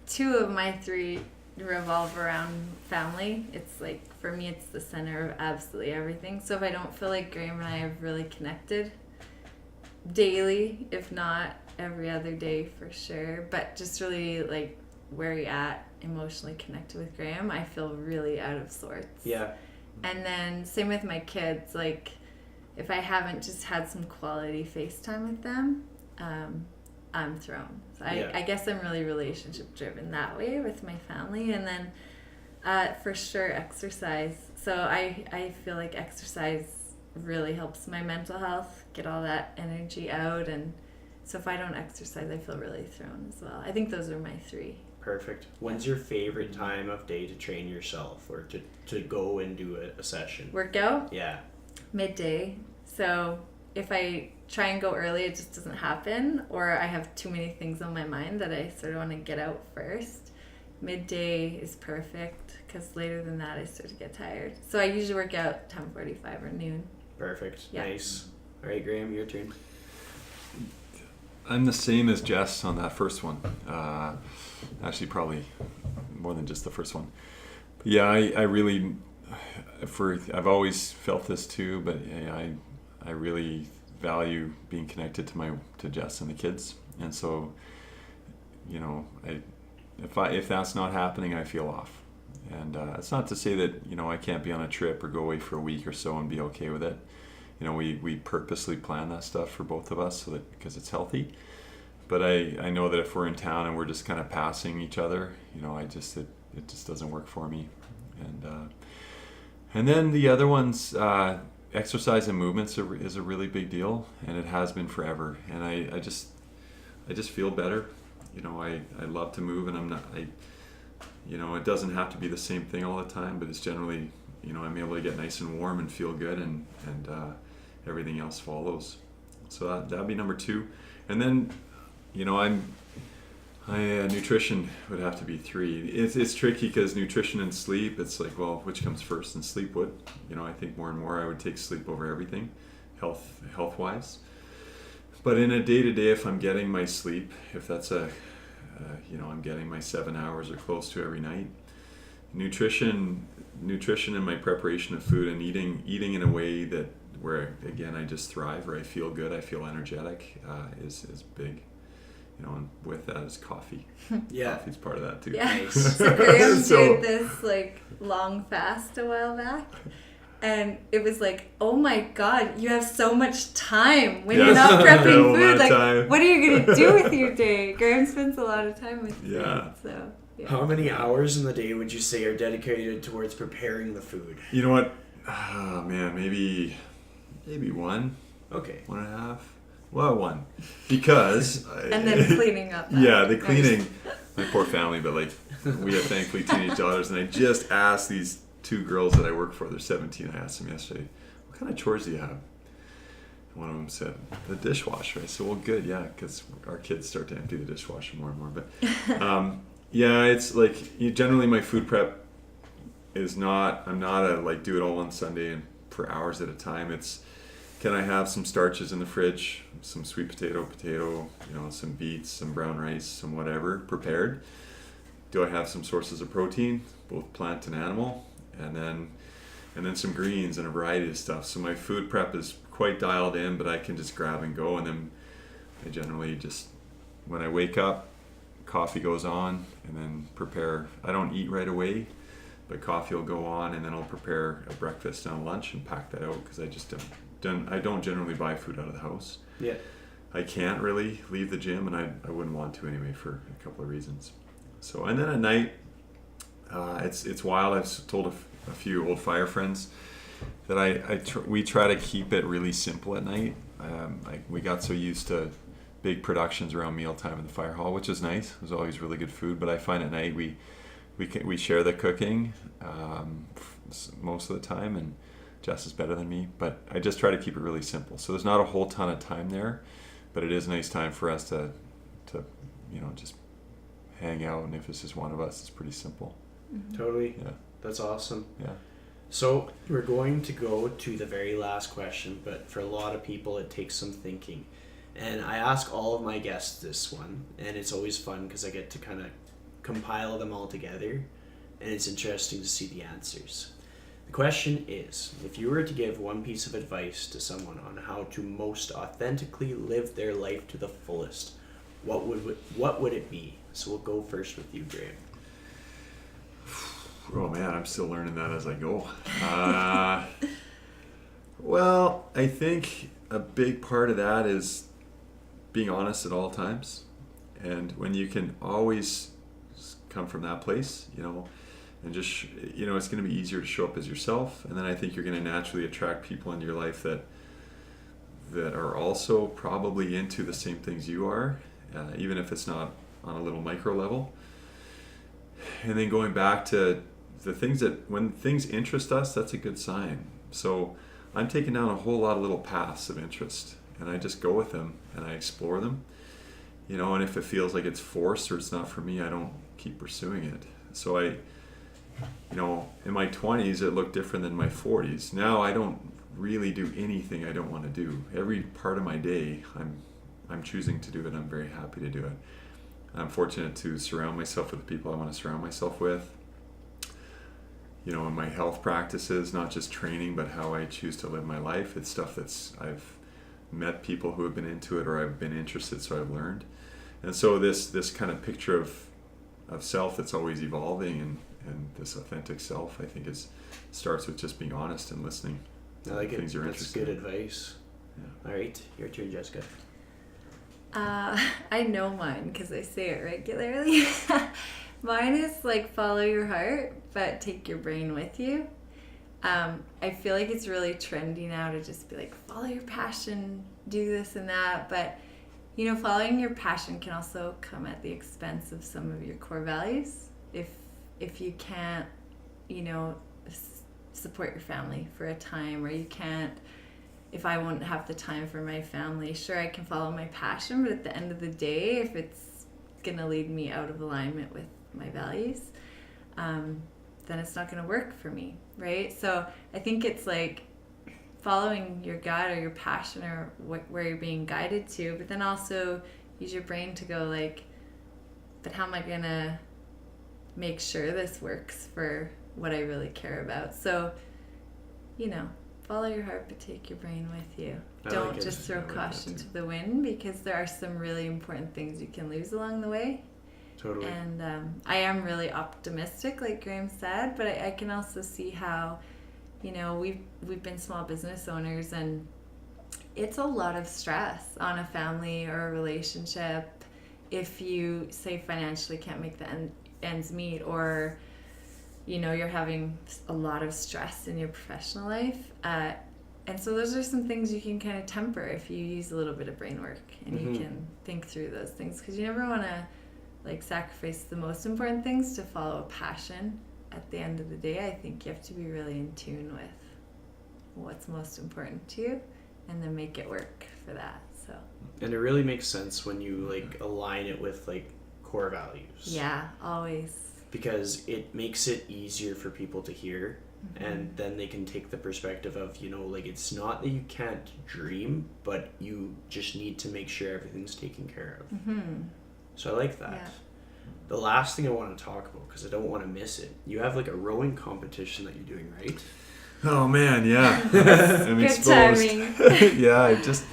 2 of my 3 revolve around family. It's like, for me, it's the center of absolutely everything. So if I don't feel like Graham and I have really connected daily, if not every other day for sure, but just really like where you're at emotionally connected with Graham, I feel really out of sorts. Yeah. And then same with my kids, like if I haven't just had some quality FaceTime with them, I'm thrown. So I guess I'm really relationship driven that way with my family. And then for sure exercise. So I feel like exercise really helps my mental health, get all that energy out. And so if I don't exercise, I feel really thrown as well. I think those are my 3. Perfect. When's your favorite time of day to train yourself or to go and do a session? Workout? Yeah. Midday. So if I try and go early, it just doesn't happen, or I have too many things on my mind that I sort of want to get out first. Midday is perfect because later than that I start to get tired. So I usually work out 10:45 or noon. Perfect. Yeah. Nice. All right, Graham, your turn. I'm the same as Jess on that first one. Actually, probably more than just the first one. But yeah, I really, I've always felt this too, but I really value being connected to Jess and the kids, and so, you know, if that's not happening, I feel off. And it's not to say that, you know, I can't be on a trip or go away for a week or so and be okay with it. You know, we purposely plan that stuff for both of us so that because it's healthy. But I know that if we're in town and we're just kind of passing each other, you know, it just doesn't work for me. And then the other ones, exercise and movements is a really big deal, and it has been forever. And I just feel better. You know, I love to move, and you know, it doesn't have to be the same thing all the time, but it's generally, you know, I'm able to get nice and warm and feel good, and everything else follows. So that'd be number 2. And then, you know, nutrition would have to be 3. It's tricky because nutrition and sleep, it's like, well, which comes first? And sleep would, you know, I think more and more I would take sleep over everything, health-wise. But in a day-to-day, if I'm getting my sleep, if that's a I'm getting my 7 hours or close to every night. Nutrition in my preparation of food, and eating in a way that where again I just thrive, or I feel good, I feel energetic, is big. And with that is coffee. Yeah. Coffee's part of that too. Yeah. Nice. So Graham So- did this like long fast a while back. And it was like, oh my God, you have so much time when you're Yes. not prepping No food. Like, time. what are you going to do with your day? Graham spends a lot of time with Yeah. food. So, yeah. How many hours in the day would you say are dedicated towards preparing the food? You know what? Oh man, maybe 1.5. Okay. Well, 1, because And then cleaning up. yeah, the cleaning. My poor family, but like we have thankfully teenage daughters, and I just asked these 2 girls that I work for. They're 17. I asked them yesterday, "What kind of chores do you have?" And one of them said, "The dishwasher." I said, "Well, good, yeah, because our kids start to empty the dishwasher more and more." But yeah, it's like generally my food prep is not. I'm not a like do it all on Sunday and for hours at a time. It's can I have some starches in the fridge, some sweet potato, some beets, some brown rice, some whatever prepared. Do I have some sources of protein, both plant and animal, and then some greens and a variety of stuff. So my food prep is quite dialed in, but I can just grab and go. And then I generally just, when I wake up, coffee goes on, and then prepare. I don't eat right away, but coffee will go on, and then I'll prepare a breakfast and a lunch and pack that out, because I don't generally buy food out of the house. Yeah. I can't really leave the gym, and I wouldn't want to anyway for a couple of reasons. So, and then at night, it's wild. I've told a few old fire friends that we try to keep it really simple at night. We got so used to big productions around mealtime in the fire hall, which is nice. It was always really good food, but I find at night we share the cooking most of the time, and Jess is better than me, but I just try to keep it really simple. So there's not a whole ton of time there, but it is a nice time for us to just hang out, and if it's just one of us, it's pretty simple. Totally. Yeah. That's awesome. Yeah. So we're going to go to the very last question, but for a lot of people it takes some thinking. And I ask all of my guests this one, and it's always fun because I get to kind of compile them all together, and it's interesting to see the answers. The question is, if you were to give one piece of advice to someone on how to most authentically live their life to the fullest, what would it be? So we'll go first with you, Graham. Oh man, I'm still learning that as I go. Well, I think a big part of that is being honest at all times. And when you can always come from that place, and just, it's going to be easier to show up as yourself. And then I think you're going to naturally attract people into your life that are also probably into the same things you are, even if it's not on a little micro level. And then going back to the things that, when things interest us, that's a good sign. So I'm taking down a whole lot of little paths of interest, and I just go with them and I explore them, and if it feels like it's forced or it's not for me, I don't keep pursuing it. So in my 20s, it looked different than my 40s. Now I don't really do anything I don't want to do. Every part of my day, I'm choosing to do it. I'm very happy to do it. I'm fortunate to surround myself with the people I want to surround myself with. In my health practices, not just training, but how I choose to live my life. It's stuff I've met people who have been into it, or I've been interested, so I've learned. And so this kind of picture of self that's always evolving, and this authentic self, I think starts with just being honest and listening. I like it. Things you're That's interested good in. advice. Yeah. All right, your turn, Jessica. I know mine because I say it regularly. Mine is like follow your heart, but take your brain with you. I feel like it's really trendy now to just be like, follow your passion, do this and that. But, following your passion can also come at the expense of some of your core values. If you can't, support your family for a time, or you can't, if I won't have the time for my family, sure, I can follow my passion, but at the end of the day, if it's going to lead me out of alignment with my values, then it's not going to work for me, right? So I think it's like following your gut or your passion, or where you're being guided to, but then also use your brain to go like, but how am I gonna make sure this works for what I really care about? So, follow your heart, but take your brain with you. Don't just throw caution to the wind, because there are some really important things you can lose along the way. Totally. And I am really optimistic, like Graham said, but I can also see how, we've been small business owners, and it's a lot of stress on a family or a relationship if you, say, financially can't make the ends meet, or you're having a lot of stress in your professional life. And so those are some things you can kind of temper if you use a little bit of brain work, and you can think through those things, because you never want to sacrifice the most important things to follow a passion. At the end of the day, I think you have to be really in tune with what's most important to you, and then make it work for that. So. And it really makes sense when you align it with core values. Yeah, always. Because it makes it easier for people to hear, and then they can take the perspective of, it's not that you can't dream, but you just need to make sure everything's taken care of. So I like that. Yeah. The last thing I want to talk about, because I don't want to miss it, you have a rowing competition that you're doing, right? Oh man, yeah. I'm Good exposed. timing. Yeah, I just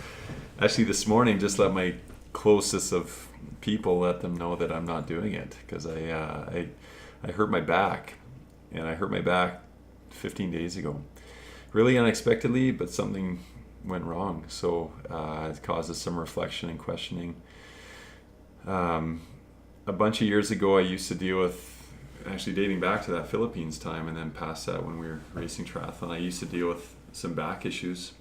actually this morning just let my closest of people let them know that I'm not doing it, because I hurt my back, and I hurt my back 15 days ago, really unexpectedly, but something went wrong. So it causes some reflection and questioning. A bunch of years ago, I used to deal with, actually dating back to that Philippines time, and then past that when we were racing triathlon, I used to deal with some back issues.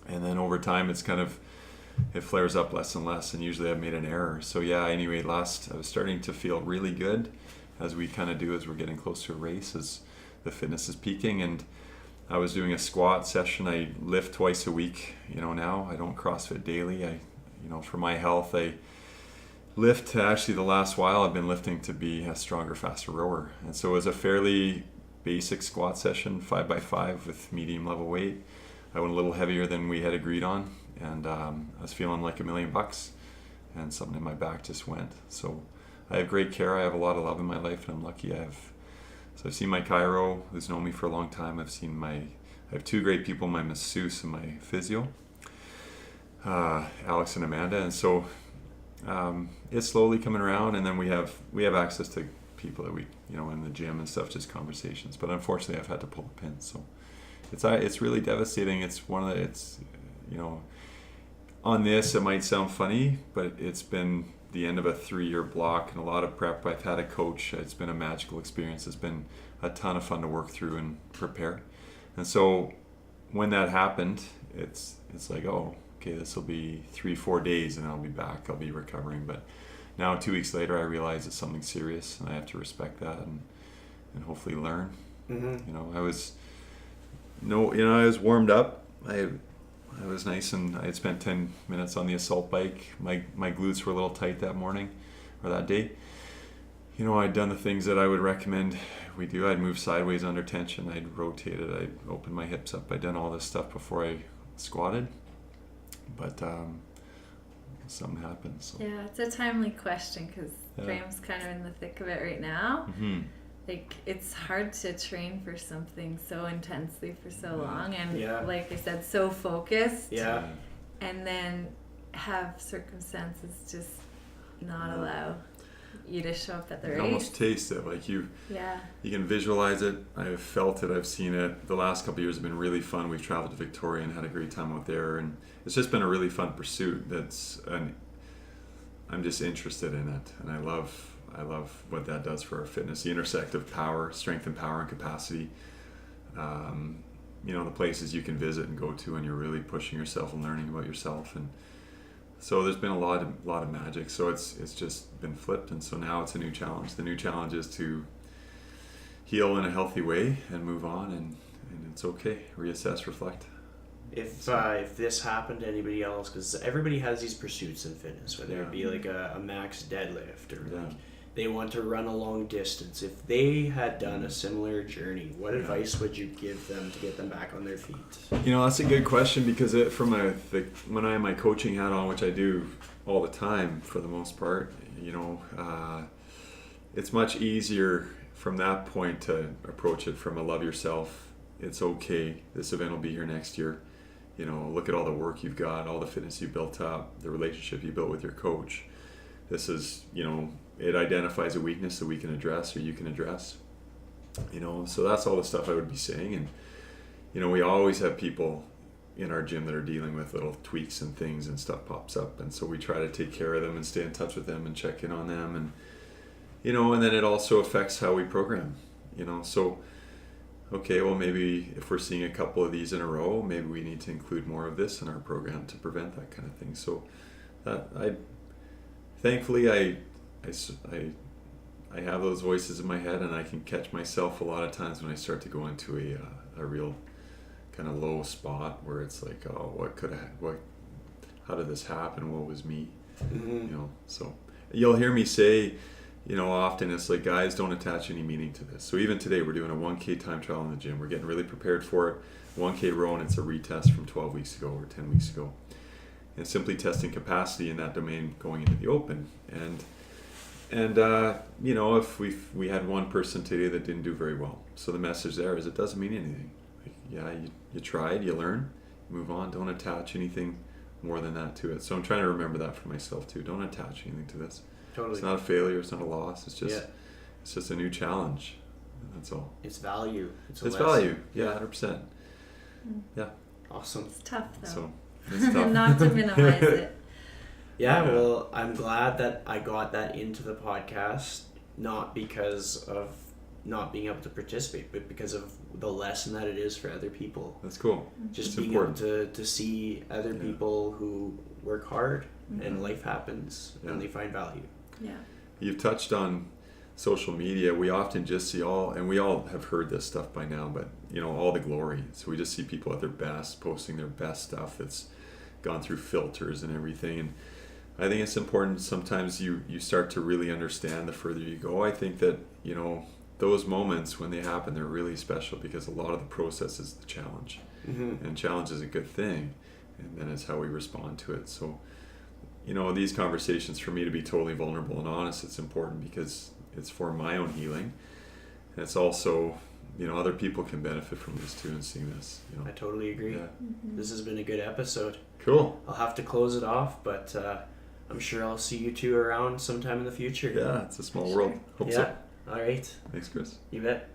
And then over time, it flares up less and less, and usually I've made an error. So yeah, anyway, I was starting to feel really good, as we kind of do as we're getting close to a race, as the fitness is peaking. And I was doing a squat session. I lift twice a week, now. I don't CrossFit daily. For my health, I lift. Actually, the last while I've been lifting to be a stronger, faster rower. And so it was a fairly basic squat session, 5x5 with medium level weight. I went a little heavier than we had agreed on, and I was feeling like $1 million, and something in my back just went. So I have great care. I have a lot of love in my life, and I'm lucky. I've seen my chiro, who's known me for a long time. I have two great people, my masseuse and my physio, Alex and Amanda. And so it's slowly coming around, and then we have access to people that we, in the gym and stuff, just conversations. But unfortunately, I've had to pull the pin. So it's really devastating. It's on this, it might sound funny, but it's been the end of a 3-year block and a lot of prep. I've had a coach. It's been a magical experience. It's been a ton of fun to work through and prepare. And so when that happened, it's like, oh, okay, this will be 3-4 days and I'll be back. I'll be recovering. But now 2 weeks later, I realize it's something serious, and I have to respect that and hopefully learn. I was warmed up. I was nice, and I had spent 10 minutes on the assault bike. My glutes were a little tight that morning, or that day. I'd done the things that I would recommend we do. I'd move sideways under tension. I'd rotated. I'd opened my hips up. I'd done all this stuff before I squatted. But something happened. So. Yeah, it's a timely question, because Graham's kind of in the thick of it right now. It's hard to train for something so intensely for so long, and like I said, so focused, and then have circumstances just not allow you to show up at the race. You almost taste it, you can visualize it. I've felt it, I've seen it. The last couple of years have been really fun. We've traveled to Victoria and had a great time out there, and it's just been a really fun pursuit. I'm just interested in it, and I love what that does for our fitness, the intersect of power, strength and power and capacity. The places you can visit and go to when you're really pushing yourself and learning about yourself. And so there's been a lot of magic. So it's just been flipped. And so now it's a new challenge. The new challenge is to heal in a healthy way and move on, and it's okay. Reassess, reflect. If this happened to anybody else, because everybody has these pursuits in fitness, whether it be a max deadlift or they want to run a long distance. If they had done a similar journey, what advice would you give them to get them back on their feet? That's a good question, because when I have my coaching hat on, which I do all the time for the most part. It's much easier from that point to approach it from a love yourself. It's okay. This event will be here next year. Look at all the work you've got, all the fitness you built up, the relationship you built with your coach. This is, it identifies a weakness that we can address or you can address. So that's all the stuff I would be saying. And, we always have people in our gym that are dealing with little tweaks and things and stuff pops up. And so we try to take care of them and stay in touch with them and check in on them. And, and then it also affects how we program, so, okay, well, maybe if we're seeing a couple of these in a row, maybe we need to include more of this in our program to prevent that kind of thing. So thankfully I have those voices in my head, and I can catch myself a lot of times when I start to go into a real kind of low spot where it's like, oh, how did this happen? What was me? Mm-hmm. So you'll hear me say, often it's like, guys, don't attach any meaning to this. So even today we're doing a 1K time trial in the gym. We're getting really prepared for it. 1K row, and it's a retest from 12 weeks ago or 10 weeks ago. And simply testing capacity in that domain going into the open. And if we had one person today that didn't do very well. So the message there is it doesn't mean anything. Like, yeah, you tried, you learn, move on. Don't attach anything more than that to it. So I'm trying to remember that for myself too. Don't attach anything to this. Totally. It's not a failure. It's not a loss. It's just a new challenge. That's all. It's value. It's value. Yeah, 100%. Yeah. Awesome. It's tough though. So it's tough. Not to minimize it. Yeah, well, I'm glad that I got that into the podcast, not because of not being able to participate, but because of the lesson that it is for other people. That's cool. Just it's being important. able to see other people who work hard and life happens and they find value. Yeah. You've touched on social media. We often just see and we all have heard this stuff by now, but all the glory. So we just see people at their best, posting their best stuff that's gone through filters and everything. And I think it's important sometimes you start to really understand the further you go. I think that, those moments when they happen, they're really special because a lot of the process is the challenge. Mm-hmm. And challenge is a good thing. And then it's how we respond to it. So, these conversations, for me to be totally vulnerable and honest, it's important because it's for my own healing. And it's also, other people can benefit from this too and seeing this. I totally agree. Yeah. Mm-hmm. This has been a good episode. Cool. I'll have to close it off, but I'm sure I'll see you two around sometime in the future. Yeah, it's a small world. Hope so. All right. Thanks, Chris. You bet.